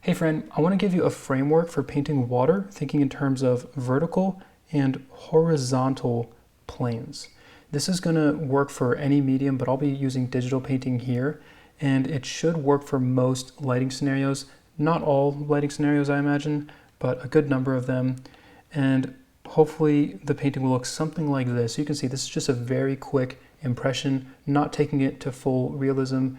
Hey friend, I want to give you a framework for painting water, thinking in terms of vertical and horizontal planes. This is going to work for any medium, but I'll be using digital painting here, and it should work for most lighting scenarios. Not all lighting scenarios, I imagine, but a good number of them. And hopefully the painting will look something like this. You can see this is just a very quick impression, not taking it to full realism.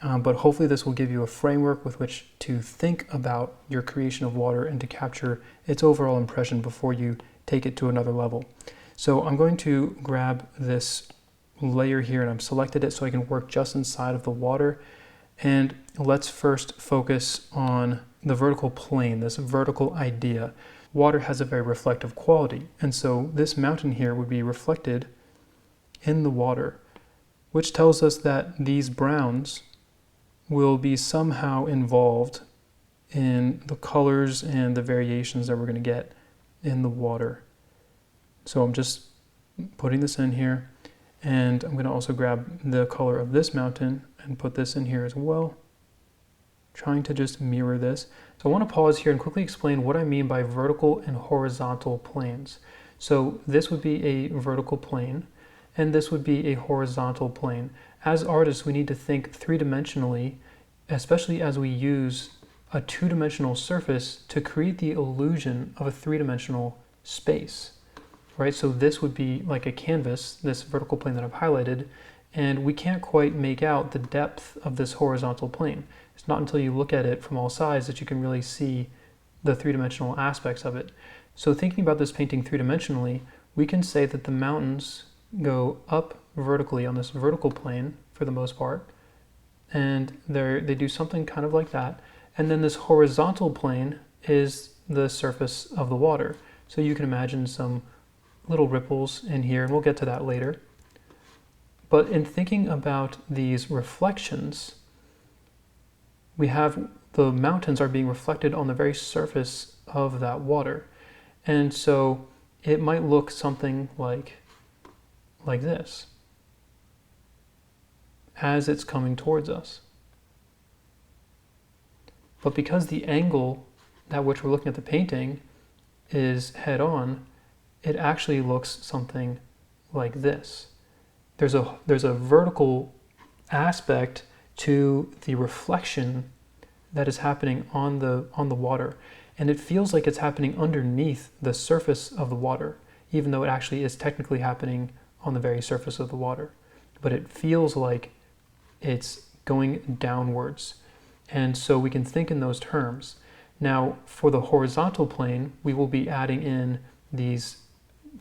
But hopefully this will give you a framework with which to think about your creation of water and to capture its overall impression before you take it to another level. So I'm going to grab this layer here and I've selected it so I can work just inside of the water. And let's first focus on the vertical plane, this vertical idea. Water has a very reflective quality, and so this mountain here would be reflected in the water, which tells us that these browns will be somehow involved in the colors and the variations that we're going to get in the water. So I'm just putting this in here, and I'm going to also grab the color of this mountain and put this in here as well, trying to just mirror this. So I want to pause here and quickly explain what I mean by vertical and horizontal planes. So this would be a vertical plane, and this would be a horizontal plane. As artists, we need to think three-dimensionally, especially as we use a two-dimensional surface to create the illusion of a three-dimensional space, right? So this would be like a canvas, this vertical plane that I've highlighted, and we can't quite make out the depth of this horizontal plane. It's not until you look at it from all sides that you can really see the three-dimensional aspects of it. So thinking about this painting three-dimensionally, we can say that the mountains go up vertically on this vertical plane for the most part, and they do something kind of like that. And then this horizontal plane is the surface of the water. So you can imagine some little ripples in here, and we'll get to that later. But in thinking about these reflections, we have the mountains are being reflected on the very surface of that water. And so it might look something like this as it's coming towards us. But because the angle at which we're looking at the painting is head on, it actually looks something like this. There's a vertical aspect to the reflection that is happening on the water, and it feels like it's happening underneath the surface of the water, even though it actually is technically happening on the very surface of the water. But it feels like it's going downwards, and so we can think in those terms. Now, for the horizontal plane, we will be adding in these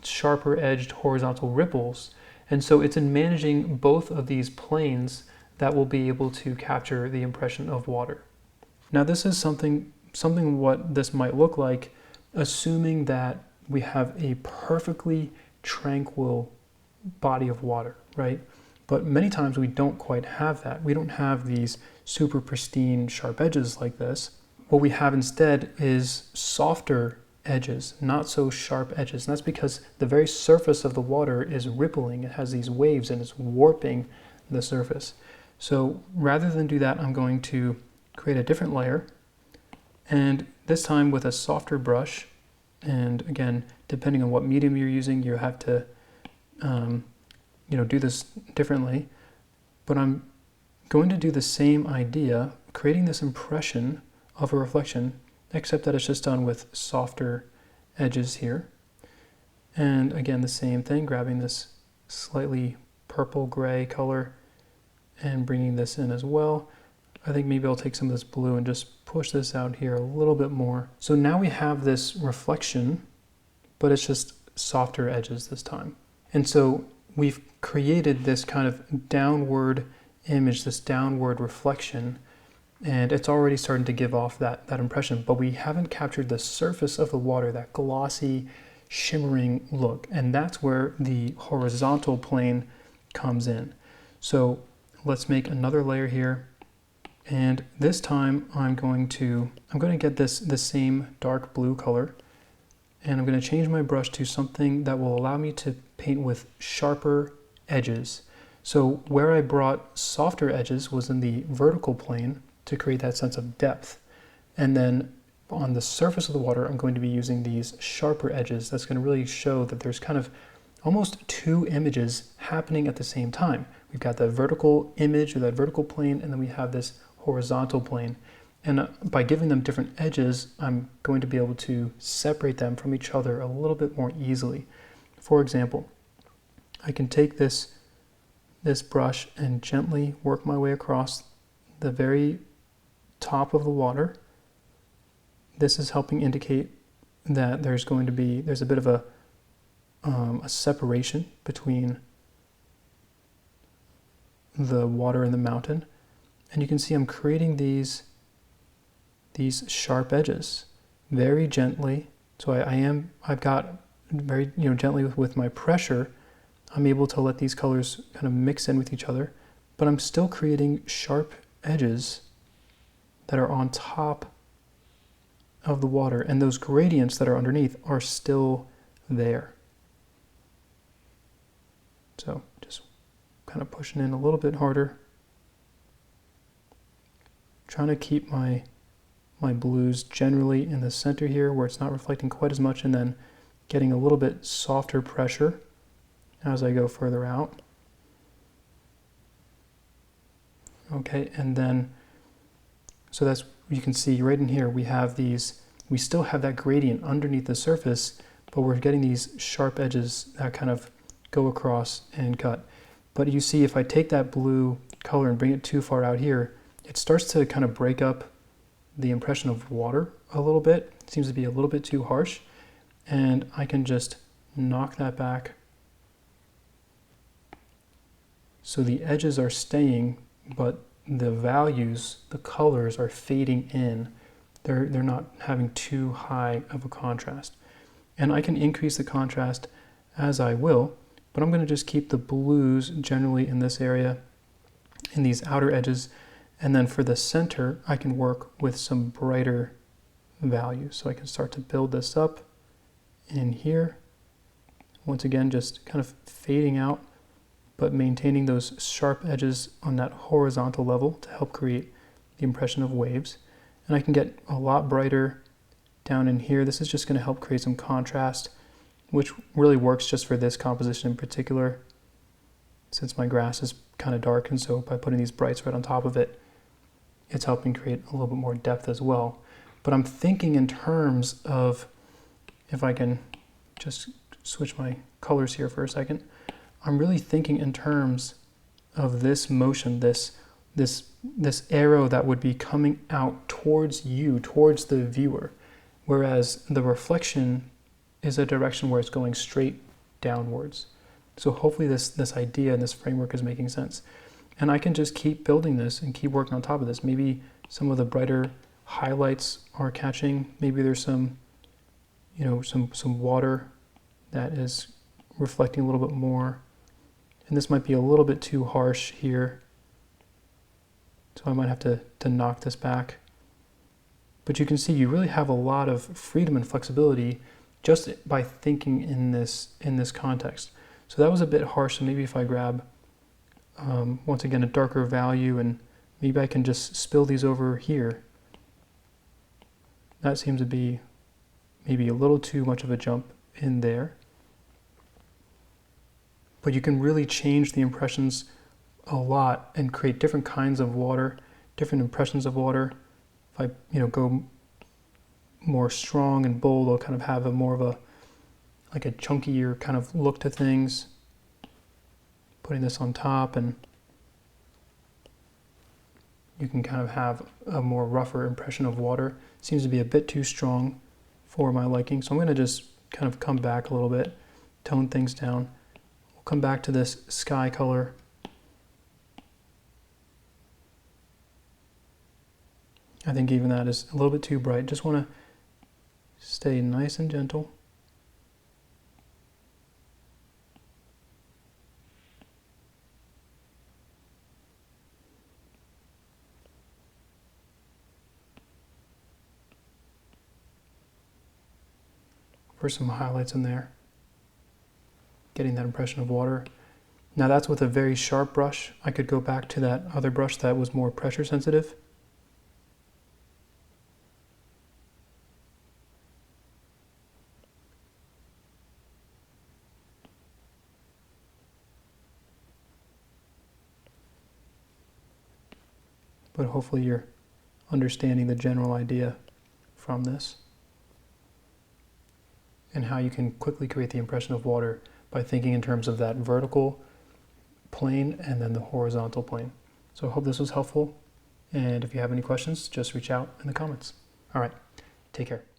sharper edged horizontal ripples, and so it's in managing both of these planes that will be able to capture the impression of water. Now this is something what this might look like, assuming that we have a perfectly tranquil body of water, right? But many times we don't quite have that. We don't have these super pristine sharp edges like this. What we have instead is softer edges, not so sharp edges. And that's because the very surface of the water is rippling. It has these waves and it's warping the surface. So rather than do that, I'm going to create a different layer, and this time with a softer brush. And again, depending on what medium you're using, you have to do this differently. But I'm going to do the same idea, creating this impression of a reflection, except that it's just done with softer edges here. And again, the same thing, grabbing this slightly purple gray color and bringing this in as well. I think maybe I'll take some of this blue and just push this out here a little bit more. So now we have this reflection, but it's just softer edges this time. And so we've created this kind of downward image, this downward reflection, and it's already starting to give off that impression, but we haven't captured the surface of the water, that glossy, shimmering look, and that's where the horizontal plane comes in. So let's make another layer here, and this time I'm going to get the same dark blue color, and I'm going to change my brush to something that will allow me to paint with sharper edges. So where I brought softer edges was in the vertical plane to create that sense of depth. And then on the surface of the water, I'm going to be using these sharper edges. That's going to really show that there's kind of almost two images happening at the same time. We've got the vertical image or that vertical plane, and then we have this horizontal plane. And by giving them different edges, I'm going to be able to separate them from each other a little bit more easily. For example, I can take this brush and gently work my way across the very top of the water. This is helping indicate that there's a bit of a separation between the water and the mountain. And you can see I'm creating these sharp edges very gently. So I've got very gently with my pressure, I'm able to let these colors kind of mix in with each other, but I'm still creating sharp edges that are on top of the water, and those gradients that are underneath are still there. So just kind of pushing in a little bit harder, trying to keep my blues generally in the center here where it's not reflecting quite as much, and then getting a little bit softer pressure as I go further out. Okay, and then, so that's, you can see right in here, we still have that gradient underneath the surface, but we're getting these sharp edges that kind of go across and cut. But you see, if I take that blue color and bring it too far out here, it starts to kind of break up the impression of water a little bit. It seems to be a little bit too harsh, and I can just knock that back so the edges are staying, but the values, the colors are fading in. They're not having too high of a contrast. And I can increase the contrast as I will, but I'm going to just keep the blues generally in this area, in these outer edges, and then for the center, I can work with some brighter values. So I can start to build this up in here. Once again, just kind of fading out, but maintaining those sharp edges on that horizontal level to help create the impression of waves. And I can get a lot brighter down in here. This is just going to help create some contrast, which really works just for this composition in particular, since my grass is kind of dark, and so by putting these brights right on top of it, it's helping create a little bit more depth as well. But I'm thinking in terms of, if I can just switch my colors here for a second, I'm really thinking in terms of this motion, this arrow that would be coming out towards you, towards the viewer, whereas the reflection is a direction where it's going straight downwards. So hopefully this idea and this framework is making sense. And I can just keep building this and keep working on top of this. Maybe some of the brighter highlights are catching. Maybe there's some water that is reflecting a little bit more. And this might be a little bit too harsh here. So I might have to knock this back. But you can see you really have a lot of freedom and flexibility just by thinking in this context. So that was a bit harsh, so maybe if I grab, once again, a darker value, and maybe I can just spill these over here. That seems to be maybe a little too much of a jump in there. But you can really change the impressions a lot and create different kinds of water, different impressions of water. If I go more strong and bold, I'll kind of have a more of a chunkier kind of look to things. Putting this on top, and you can kind of have a more rougher impression of water. Seems to be a bit too strong for my liking, so I'm going to just kind of come back a little bit, tone things down. We'll come back to this sky color. I think even that is a little bit too bright. Just want to stay nice and gentle. For some highlights in there, getting that impression of water. Now that's with a very sharp brush. I could go back to that other brush that was more pressure sensitive. but hopefully you're understanding the general idea from this and how you can quickly create the impression of water by thinking in terms of that vertical plane and then the horizontal plane. So I hope this was helpful, and if you have any questions, just reach out in the comments. All right, take care.